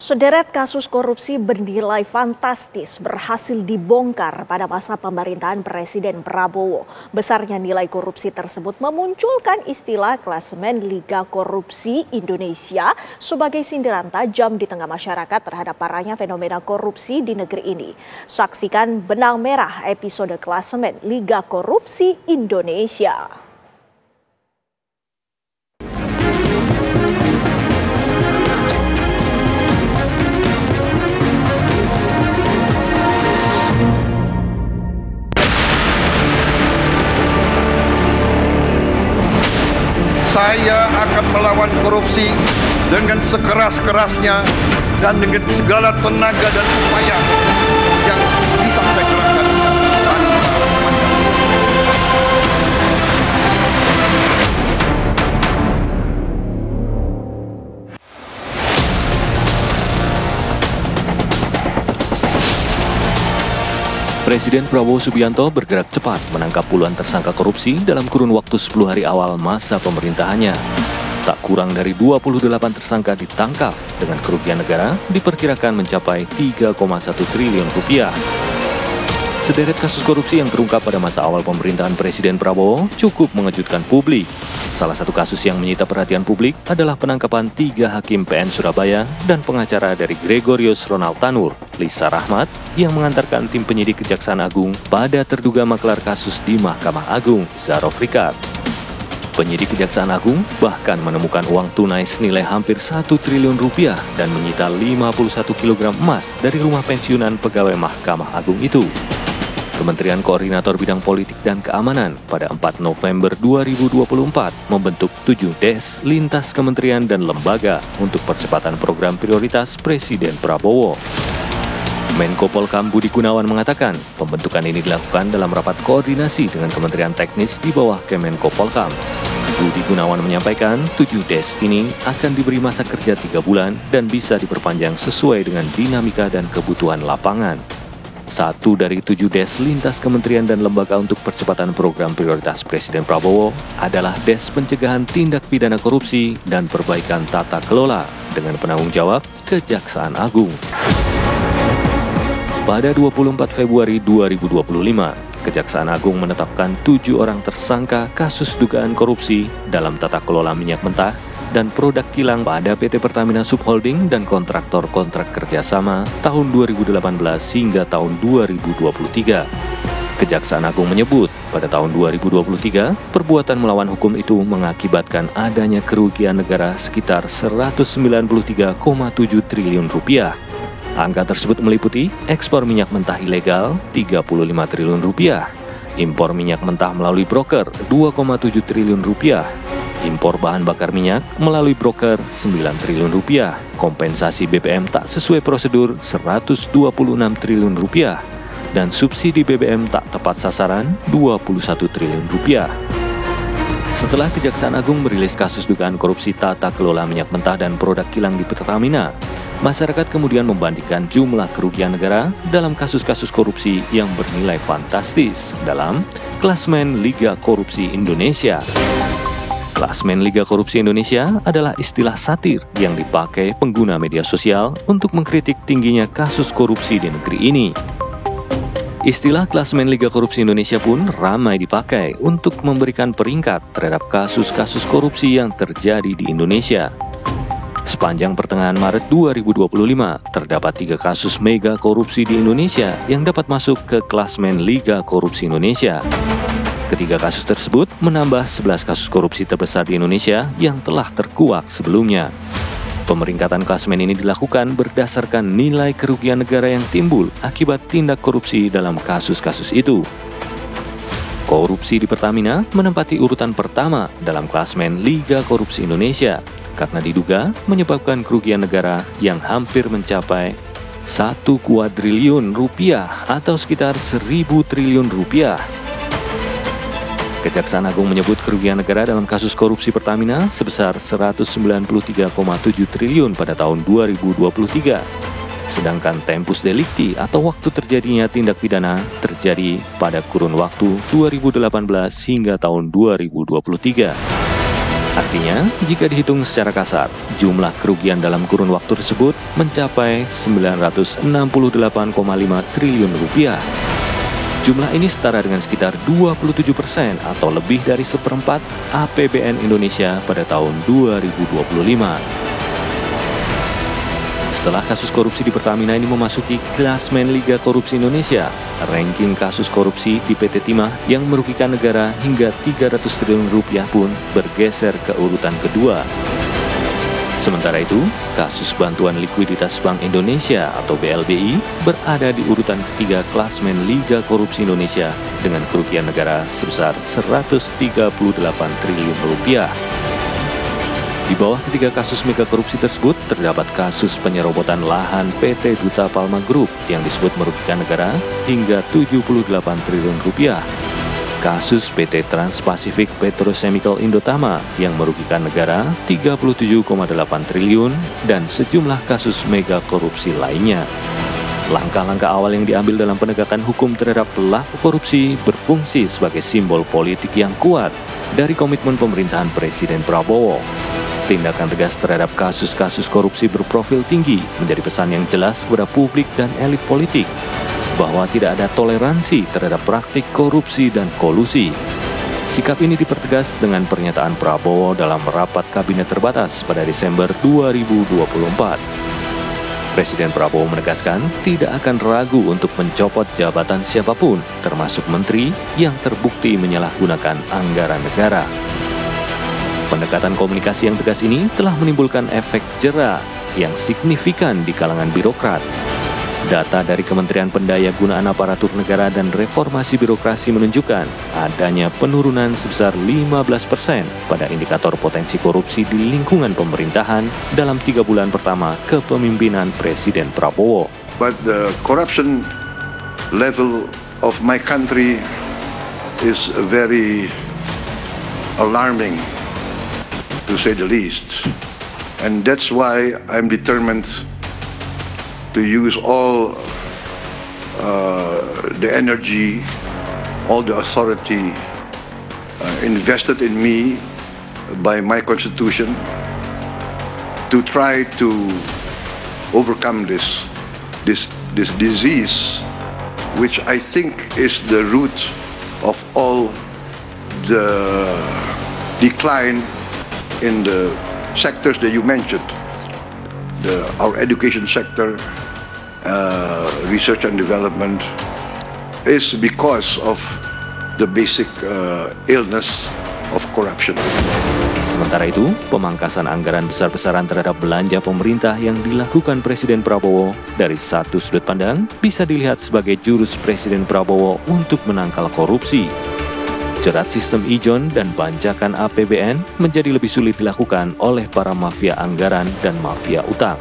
Sederet kasus korupsi bernilai fantastis berhasil dibongkar pada masa pemerintahan Presiden Prabowo. Besarnya nilai korupsi tersebut memunculkan istilah klasemen Liga Korupsi Indonesia sebagai sindiran tajam di tengah masyarakat terhadap parahnya fenomena korupsi di negeri ini. Saksikan Benang Merah episode klasemen Liga Korupsi Indonesia. Saya akan melawan korupsi dengan sekeras-kerasnya dan dengan segala tenaga dan upaya yang bisa saya kerahkan. Presiden Prabowo Subianto bergerak cepat menangkap puluhan tersangka korupsi dalam kurun waktu 10 hari awal masa pemerintahannya. Tak kurang dari 28 tersangka ditangkap dengan kerugian negara diperkirakan mencapai 3,1 triliun rupiah. Sederet kasus korupsi yang terungkap pada masa awal pemerintahan Presiden Prabowo cukup mengejutkan publik. Salah satu kasus yang menyita perhatian publik adalah penangkapan 3 hakim PN Surabaya dan pengacara dari Gregorius Ronald Tanur, Lisa Rahmat, yang mengantarkan tim penyidik Kejaksaan Agung pada terduga maklar kasus di Mahkamah Agung, Zarof Rikard. Penyidik Kejaksaan Agung bahkan menemukan uang tunai senilai hampir 1 triliun rupiah dan menyita 51 kg emas dari rumah pensiunan pegawai Mahkamah Agung itu. Kementerian Koordinator Bidang Politik dan Keamanan pada 4 November 2024 membentuk 7 des lintas kementerian dan lembaga untuk percepatan program prioritas Presiden Prabowo. Menko Polhukam Budi Gunawan mengatakan pembentukan ini dilakukan dalam rapat koordinasi dengan kementerian teknis di bawah Kemenko Polhukam. Budi Gunawan menyampaikan 7 des ini akan diberi masa kerja 3 bulan dan bisa diperpanjang sesuai dengan dinamika dan kebutuhan lapangan. 1 dari 7 des lintas kementerian dan lembaga untuk percepatan program prioritas Presiden Prabowo adalah Des Pencegahan Tindak Pidana Korupsi dan Perbaikan Tata Kelola dengan penanggung jawab Kejaksaan Agung. Pada 24 Februari 2025, Kejaksaan Agung menetapkan 7 orang tersangka kasus dugaan korupsi dalam tata kelola minyak mentah dan produk kilang pada PT Pertamina Subholding dan kontraktor-kontrak kerjasama tahun 2018 hingga tahun 2023. Kejaksaan Agung menyebut pada tahun 2023, perbuatan melawan hukum itu mengakibatkan adanya kerugian negara sekitar 193,7 triliun rupiah. Angka tersebut meliputi ekspor minyak mentah ilegal 35 triliun rupiah, impor minyak mentah melalui broker 2,7 triliun rupiah, impor bahan bakar minyak melalui broker 9 triliun rupiah, kompensasi BBM tak sesuai prosedur 126 triliun rupiah, dan subsidi BBM tak tepat sasaran 21 triliun rupiah. Setelah Kejaksaan Agung merilis kasus dugaan korupsi tata kelola minyak mentah dan produk kilang di Pertamina, masyarakat kemudian membandingkan jumlah kerugian negara dalam kasus-kasus korupsi yang bernilai fantastis dalam klasemen Liga Korupsi Indonesia. Klasemen Liga Korupsi Indonesia adalah istilah satir yang dipakai pengguna media sosial untuk mengkritik tingginya kasus korupsi di negeri ini. Istilah klasemen Liga Korupsi Indonesia pun ramai dipakai untuk memberikan peringkat terhadap kasus-kasus korupsi yang terjadi di Indonesia. Sepanjang pertengahan Maret 2025, terdapat 3 kasus mega korupsi di Indonesia yang dapat masuk ke klasemen Liga Korupsi Indonesia. Ketiga kasus tersebut menambah 11 kasus korupsi terbesar di Indonesia yang telah terkuak sebelumnya. Pemeringkatan klasemen ini dilakukan berdasarkan nilai kerugian negara yang timbul akibat tindak korupsi dalam kasus-kasus itu. Korupsi di Pertamina menempati urutan pertama dalam klasemen Liga Korupsi Indonesia karena diduga menyebabkan kerugian negara yang hampir mencapai 1 kuadriliun rupiah atau sekitar 1.000 triliun rupiah. Kejaksaan Agung menyebut kerugian negara dalam kasus korupsi Pertamina sebesar 193,7 triliun pada tahun 2023. Sedangkan tempus delicti atau waktu terjadinya tindak pidana terjadi pada kurun waktu 2018 hingga tahun 2023. Artinya, jika dihitung secara kasar, jumlah kerugian dalam kurun waktu tersebut mencapai 968,5 triliun rupiah. Jumlah ini setara dengan sekitar 27% atau lebih dari seperempat APBN Indonesia pada tahun 2025. Setelah kasus korupsi di Pertamina ini memasuki klasmen Liga Korupsi Indonesia, ranking kasus korupsi di PT Timah yang merugikan negara hingga 300 triliun rupiah pun bergeser ke urutan kedua. Sementara itu, kasus bantuan likuiditas Bank Indonesia atau BLBI berada di urutan ketiga klasmen Liga Korupsi Indonesia dengan kerugian negara sebesar 138 triliun rupiah. Di bawah ketiga kasus mega korupsi tersebut terdapat kasus penyerobotan lahan PT Duta Palma Group yang disebut merugikan negara hingga 78 triliun rupiah. Kasus PT Trans-Pacific Petrochemical Indotama yang merugikan negara 37,8 triliun dan sejumlah kasus mega korupsi lainnya. Langkah-langkah awal yang diambil dalam penegakan hukum terhadap pelaku korupsi berfungsi sebagai simbol politik yang kuat dari komitmen pemerintahan Presiden Prabowo. Tindakan tegas terhadap kasus-kasus korupsi berprofil tinggi menjadi pesan yang jelas kepada publik dan elit politik bahwa tidak ada toleransi terhadap praktik korupsi dan kolusi. Sikap ini dipertegas dengan pernyataan Prabowo dalam rapat kabinet terbatas pada Desember 2024. Presiden Prabowo menegaskan tidak akan ragu untuk mencopot jabatan siapapun, termasuk menteri yang terbukti menyalahgunakan anggaran negara. Pendekatan komunikasi yang tegas ini telah menimbulkan efek jera yang signifikan di kalangan birokrat. Data dari Kementerian Pendayagunaan Aparatur Negara dan Reformasi Birokrasi menunjukkan adanya penurunan sebesar 15% pada indikator potensi korupsi di lingkungan pemerintahan dalam 3 bulan pertama kepemimpinan Presiden Prabowo. But the corruption level of my country is very alarming, to say the least. And that's why I'm determined to use all the energy, all the authority invested in me by my constitution to try to overcome this disease, which I think is the root of all the decline in the sectors that you mentioned, our education sector, research and development, is because of the basic illness of corruption. Sementara itu, pemangkasan anggaran besar-besaran terhadap belanja pemerintah yang dilakukan Presiden Prabowo dari satu sudut pandang bisa dilihat sebagai jurus Presiden Prabowo untuk menangkal korupsi. Jerat sistem ijon dan banjakan APBN menjadi lebih sulit dilakukan oleh para mafia anggaran dan mafia utang.